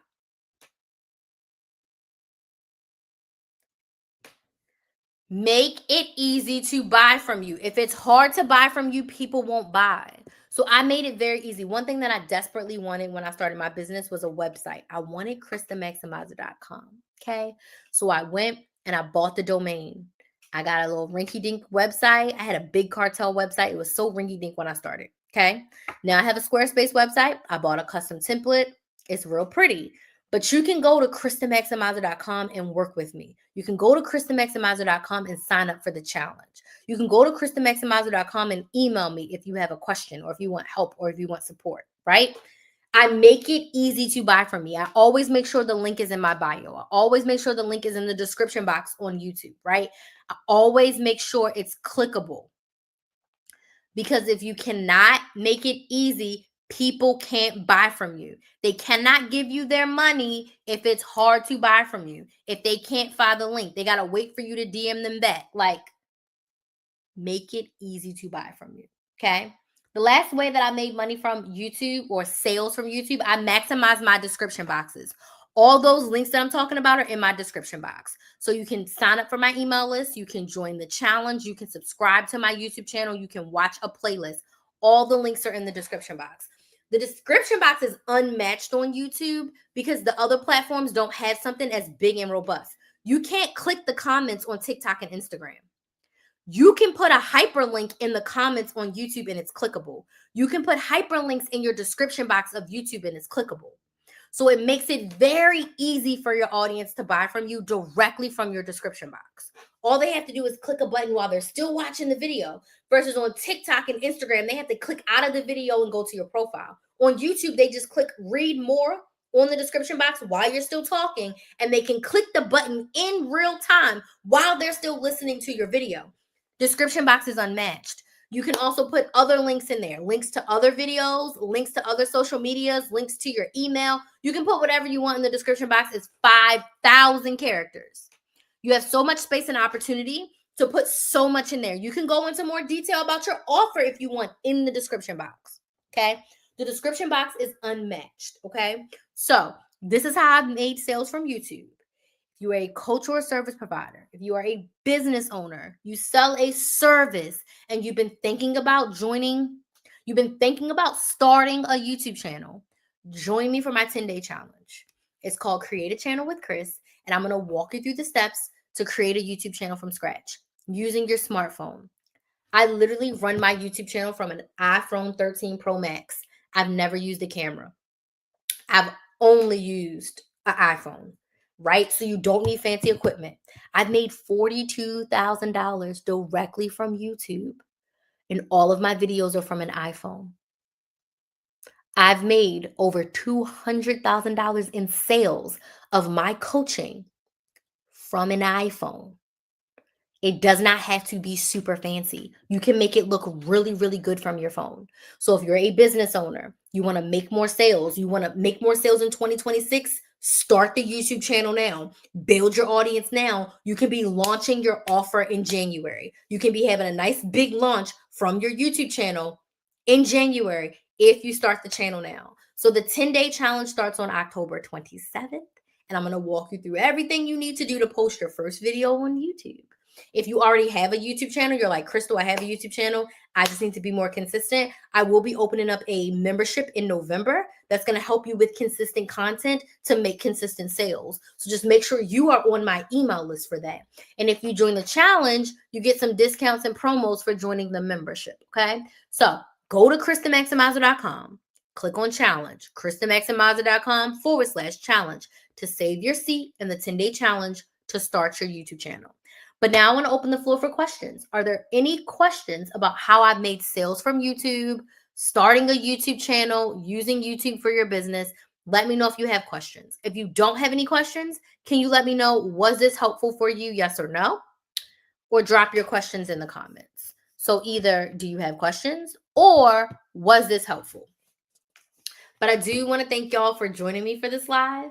Make it easy to buy from you. If it's hard to buy from you, people won't buy. So I made it very easy. One thing that I desperately wanted when I started my business was a website. I wanted KristenMaximizer.com. Okay. So I went and I bought the domain. I got a little rinky-dink website. I had a big cartel website. It was so rinky-dink when I started. Okay. Now I have a Squarespace website. I bought a custom template. It's real pretty. But you can go to KristenMaximizer.com and work with me. You can go to KristenMaximizer.com and sign up for the challenge. You can go to KristenMaximizer.com and email me if you have a question or if you want help or if you want support, right? I make it easy to buy from me. I always make sure the link is in my bio. I always make sure the link is in the description box on YouTube, right? I always make sure it's clickable. Because if you cannot make it easy, people can't buy from you. They cannot give you their money if it's hard to buy from you. If they can't find the link, they got to wait for you to DM them back. Like, make it easy to buy from you. Okay. The last way that I made money from YouTube or sales from YouTube, I maximize my description boxes. All those links that I'm talking about are in my description box. So you can sign up for my email list. You can join the challenge. You can subscribe to my YouTube channel. You can watch a playlist. All the links are in the description box. The description box is unmatched on YouTube because the other platforms don't have something as big and robust. You can't click the comments on TikTok and Instagram. You can put a hyperlink in the comments on YouTube and it's clickable. You can put hyperlinks in your description box of YouTube and it's clickable. So it makes it very easy for your audience to buy from you directly from your description box. All they have to do is click a button while they're still watching the video, versus on TikTok and Instagram, they have to click out of the video and go to your profile. On YouTube, they just click read more on the description box while you're still talking, and they can click the button in real time while they're still listening to your video. Description box is unmatched. You can also put other links in there, links to other videos, links to other social medias, links to your email. You can put whatever you want in the description box. It's 5,000 characters. You have so much space and opportunity to put so much in there. You can go into more detail about your offer if you want in the description box, okay? The description box is unmatched, okay? So this is how I've made sales from YouTube. If you are a coach or a service provider, if you are a business owner, you sell a service, and you've been thinking about starting a YouTube channel, join me for my 10-day challenge. It's called Create a Channel with Chris, and I'm going to walk you through the steps to create a YouTube channel from scratch using your smartphone. I literally run my YouTube channel from an iPhone 13 Pro Max. I've never used a camera. I've only used an iPhone. Right? So you don't need fancy equipment. I've made $42,000 directly from YouTube, and all of my videos are from an iPhone. I've made over $200,000 in sales of my coaching from an iPhone. It does not have to be super fancy. You can make it look really, really good from your phone. So if you're a business owner, you want to make more sales, you want to make more sales in 2026, start the YouTube channel now. Build your audience now. You can be launching your offer in January. You can be having a nice big launch from your YouTube channel in January if you start the channel now. So the 10-day challenge starts on October 27th, and I'm going to walk you through everything you need to do to post your first video on YouTube. If you already have a YouTube channel, you're like, Crystal, I have a YouTube channel. I just need to be more consistent. I will be opening up a membership in November that's going to help you with consistent content to make consistent sales. So just make sure you are on my email list for that. And if you join the challenge, you get some discounts and promos for joining the membership. Okay. So go to KristaMaximizer.com, click on challenge, KristaMaximizer.com/challenge to save your seat in the 10-day challenge to start your YouTube channel. But now I want to open the floor for questions. Are there any questions about how I've made sales from YouTube, starting a YouTube channel, using YouTube for your business? Let me know if you have questions. If you don't have any questions, can you let me know, was this helpful for you? Yes or no? Or drop your questions in the comments. So either do you have questions or was this helpful? But I do want to thank y'all for joining me for this live.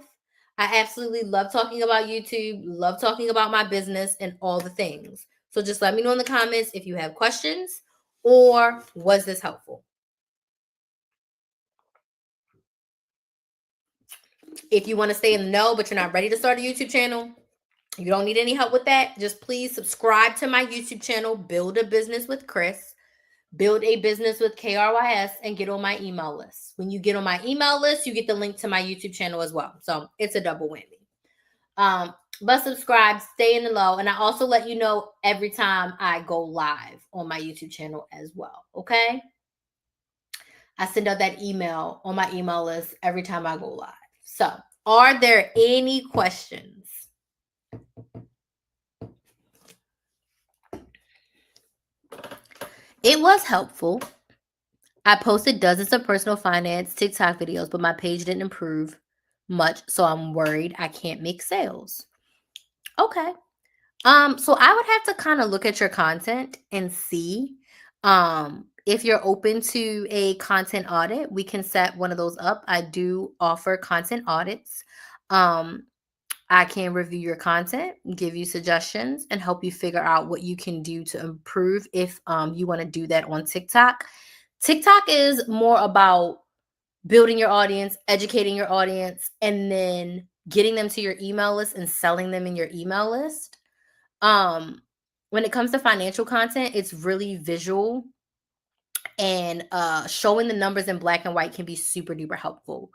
I absolutely love talking about YouTube, love talking about my business and all the things. So just let me know in the comments if you have questions or was this helpful? If you want to stay in the know, but you're not ready to start a YouTube channel, you don't need any help with that, just please subscribe to my YouTube channel, Build a Business with Chris. Build a Business with KRYS, and get on my email list. When you get on my email list, you get the link to my YouTube channel as well. So it's a double whammy. But subscribe, stay in the know, and I also let you know every time I go live on my YouTube channel as well. Okay? I send out that email on my email list every time I go live. So, are there any questions? It was helpful. I posted dozens of personal finance TikTok videos, but my page didn't improve much, so I'm worried I can't make sales. Okay. So I would have to kind of look at your content and see if you're open to a content audit. We can set one of those up. I do offer content audits. I can review your content, give you suggestions, and help you figure out what you can do to improve if you want to do that on TikTok. TikTok is more about building your audience, educating your audience, and then getting them to your email list and selling them in your email list. When it comes to financial content, it's really visual, and showing the numbers in black and white can be super duper helpful.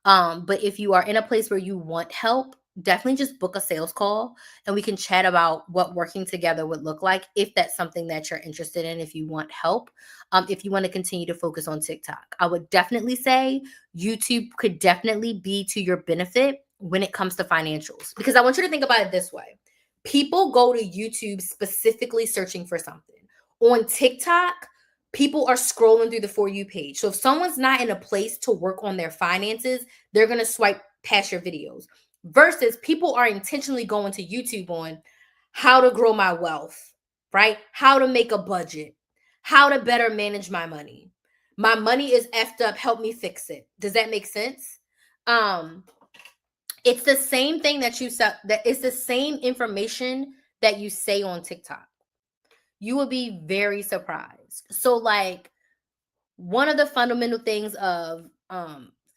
But if you are in a place where you want help, definitely just book a sales call and we can chat about what working together would look like if that's something that you're interested in, if you want help. If you want to continue to focus on TikTok, I would definitely say YouTube could definitely be to your benefit when it comes to financials, because I want you to think about it this way. People go to YouTube specifically searching for something. On TikTok, people are scrolling through the For You page. So if someone's not in a place to work on their finances, they're going to swipe past your videos. Versus people are intentionally going to YouTube on how to grow my wealth, right? How to make a budget, how to better manage my money. My money is effed up. Help me fix it. Does that make sense? It's the same thing that you said, that it's the same information that you say on TikTok. You will be very surprised. So, like, one of the fundamental things of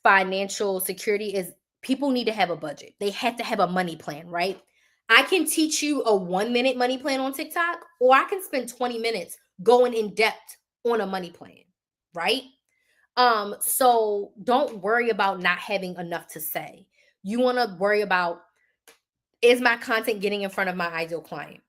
financial security is people need to have a budget. They have to have a money plan, right? I can teach you a 1 minute money plan on TikTok, or I can spend 20 minutes going in depth on a money plan, right? So don't worry about not having enough to say. You want to worry about, is my content getting in front of my ideal client?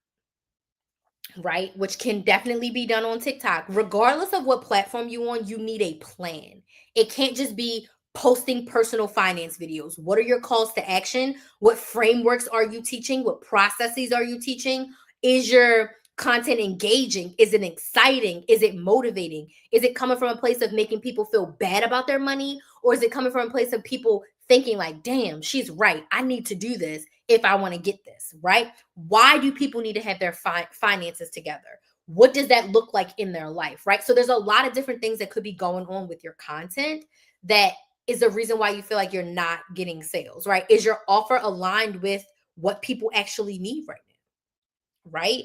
Right? Which can definitely be done on TikTok. Regardless of what platform you on, you need a plan. It can't just be posting personal finance videos. What are your calls to action? What frameworks are you teaching? What processes are you teaching? Is your content engaging? Is it exciting? Is it motivating? Is it coming from a place of making people feel bad about their money? Or is it coming from a place of people thinking like, damn, she's right. I need to do this if I want to get this, right? Why do people need to have their finances together? What does that look like in their life, right? So there's a lot of different things that could be going on with your content that is the reason why you feel like you're not getting sales, right? Is your offer aligned with what people actually need right now, right?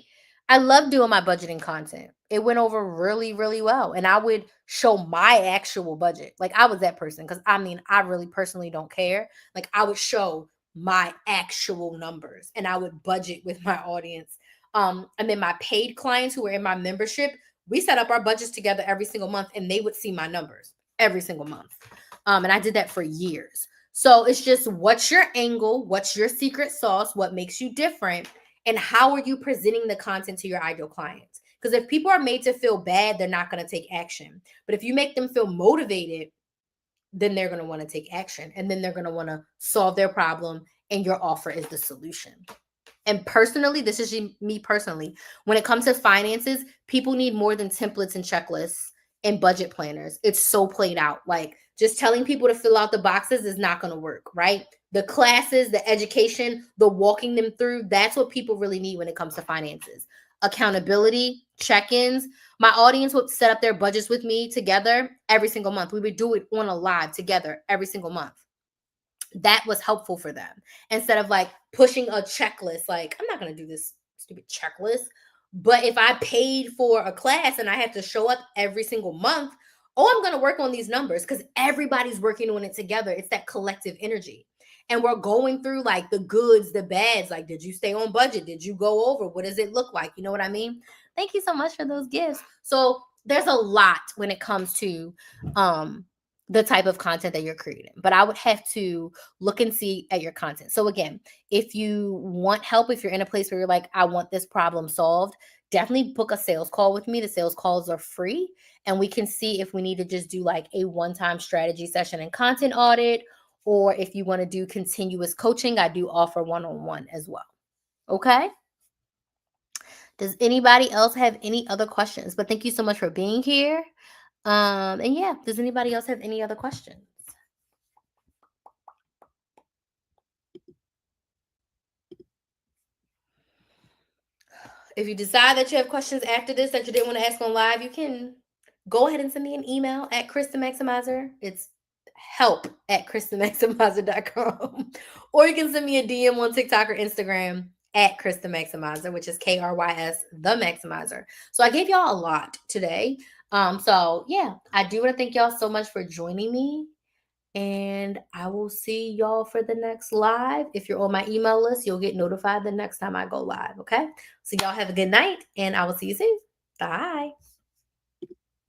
I love doing my budgeting content. It went over really, really well. And I would show my actual budget. Like, I was that person, because I mean, I really personally don't care. Like, I would show my actual numbers and I would budget with my audience. And then my paid clients who were in my membership, we set up our budgets together every single month and they would see my numbers every single month. And I did that for years. So it's just, what's your angle? What's your secret sauce? What makes you different? And how are you presenting the content to your ideal clients? Because if people are made to feel bad, they're not going to take action. But if you make them feel motivated, then they're going to want to take action, and then they're going to want to solve their problem, and your offer is the solution. And personally, this is me personally, when it comes to finances, people need more than templates and checklists and budget planners. It's so played out. Like, just telling people to fill out the boxes is not going to work, right? The classes, the education, the walking them through, that's what people really need when it comes to finances. Accountability, check-ins. My audience would set up their budgets with me together every single month. We would do it on a live together every single month. That was helpful for them, instead of like pushing a checklist. Like, I'm not going to do this stupid checklist. But if I paid for a class and I have to show up every single month, I'm going to work on these numbers, because everybody's working on it together. It's that collective energy. And we're going through like the goods, the bads. Like, did you stay on budget? Did you go over? What does it look like? You know what I mean? Thank you so much for those gifts. So there's a lot when it comes to the type of content that you're creating. But I would have to look and see at your content. So again, if you want help, if you're in a place where you're like, I want this problem solved, definitely book a sales call with me. The sales calls are free, and we can see if we need to just do like a one-time strategy session and content audit, or if you want to do continuous coaching, I do offer one-on-one as well. Okay? Does anybody else have any other questions? But thank you so much for being here. And yeah, does anybody else have any other questions? If you decide that you have questions after this that you didn't want to ask on live, you can go ahead and send me an email at Krista Maximizer. It's help@KristaMaximizer.com. Or you can send me a DM on TikTok or Instagram at Krista Maximizer, which is KRYS the Maximizer. So I gave y'all a lot today. So yeah, I do want to thank y'all so much for joining me. And I will see y'all for the next live. If you're on my email list, you'll get notified the next time I go live. Okay. So y'all have a good night, and I will see you soon. Bye.